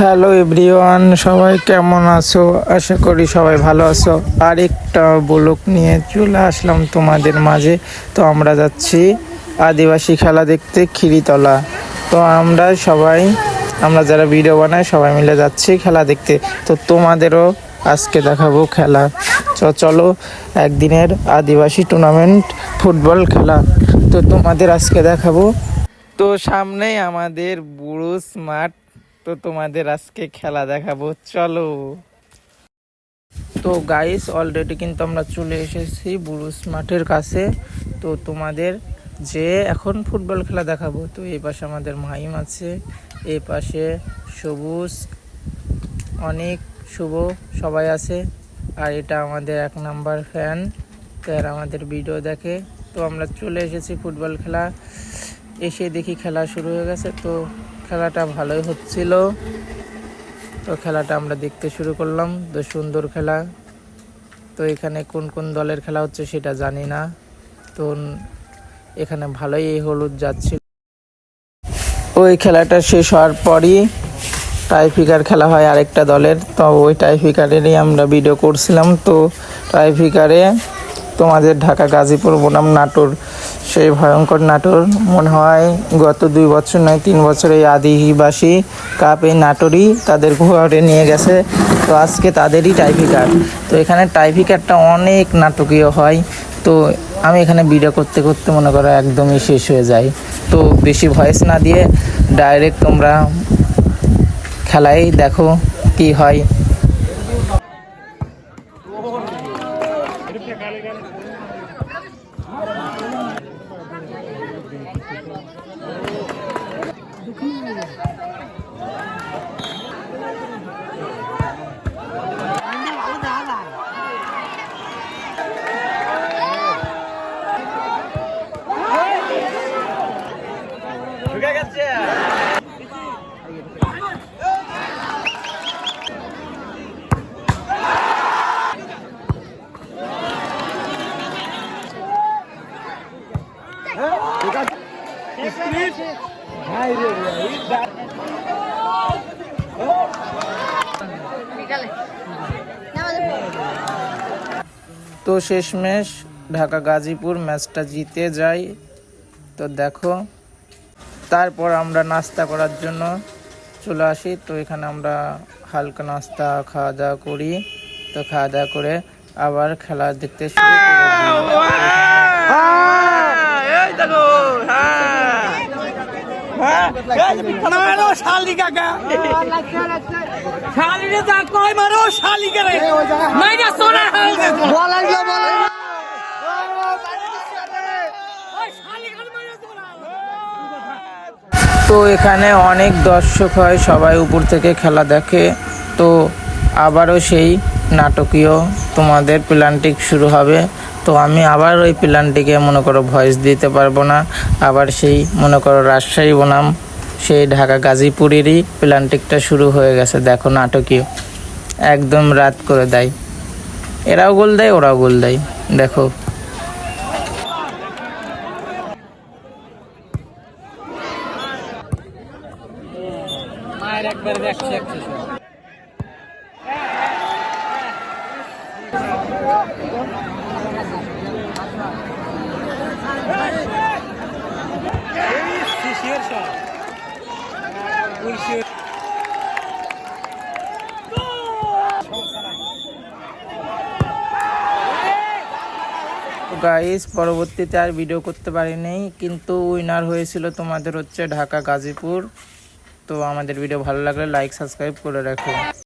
Hello everyone, সবাই কেমন আছো? আশা করি সবাই ভালো আছো। আরেকটা ব্লগ নিয়ে চলে আসলাম তোমাদের মাঝে। তো আমরা যাচ্ছি আদিবাসী খেলা দেখতে খিরিতলা। তো আমরা যারা ভিডিও বানাই সবাই মিলে যাচ্ছি খেলা দেখতে। তো তোমাদেরও আজকে দেখাবো খেলা। চলো একদিনের আদিবাসী টুর্নামেন্ট ফুটবল খেলা তো তোমাদের আজকে দেখাবো। তো সামনেই আমাদের বুড়ুস মাঠ, তো তোমাদের আজকে খেলা দেখাবো, চলো। তো গাইস, অলরেডি কিন্তু আমরা চলে এসেছি বুরুস মাঠের কাছে। তো তোমাদের যে এখন ফুটবল খেলা দেখাবো। তো এই পাশে আমাদের মাহিম আছে, এই পাশে সবুজ, অনেক, শুভ সবাই আছে। আর এটা আমাদের 1 নাম্বার ফ্যান, তো আর আমাদের ভিডিও দেখে। তো আমরা চলে এসেছি ফুটবল খেলা, এসে দেখি খেলা শুরু হয়ে গেছে। তো খেলাটা ভালোই হচ্ছিল। তো খেলাটা আমরা দেখতে শুরু করলাম। তো সুন্দর খেলা। তো এখানে কোন কোন দলের খেলা হচ্ছে সেটা জানি না। তো এখানে ভালোই এই হলুদ যাচ্ছিল। ওই খেলাটা শেষ হওয়ার পরই টাইফিকার খেলা হয় আরেকটা দলের। তো ওই টাইফিকারেরই আমরা ভিডিও করছিলাম। তো টাইফিকারে তোমাদের ঢাকা গাজীপুর বনাম নাটোর, সেই ভয়ঙ্কর নাটোর, মনে হয় গত 2 বছর নয় 3 বছর এই আদিবাসী কাপ এই নাটোরই তাদের ঘরে নিয়ে গেছে। তো আজকে তাদেরই টাইফিকার। তো এখানে টাইফিকারটা অনেক নাটকীয় হয়। তো আমি এখানে ভিডিও করতে করতে মনে করো একদমই শেষ হয়ে যায়। তো বেশি ভয়েস না দিয়ে ডাইরেক্ট তোমরা খেলাই দেখো কি হয়। তো শেষমেশ ঢাকা গাজীপুর ম্যাচটা জিতে যায়। তো দেখো, তারপর আমরা নাস্তা করার জন্য চলে আসি। তো এখানে আমরা হালকা নাস্তা খাওয়া দাওয়া করি। তো খাওয়া দাওয়া করে আবার খেলা দেখতে শুরু তো এখানে অনেক দর্শক হয়, সবাই উপর থেকে খেলা দেখে। তো আবারও সেই নাটকীয় তোমাদের প্ল্যান্টিক শুরু হবে। তো আমি আবার ওই প্ল্যান্টিকে মনে করো ভয়েস দিতে পারবো না। আবার সেই মনে করো রাজশাহী বনাম সেই ঢাকা গাজীপুরেরই প্ল্যান্টিকটা শুরু হয়ে গেছে। দেখো নাটকীয়, একদম রাত করে দেয়। এরাও গোল দেয়, ওরাও গোল দেয়, দেখো। গাইস, পরবর্তীতে আর ভিডিও করতে পারিনি, কিন্তু উইনার হয়েছিল তোমাদের হচ্ছে ঢাকা গাজীপুর। তো আমাদের ভিডিও ভালো লাগলে লাইক সাবস্ক্রাইব করে রাখো।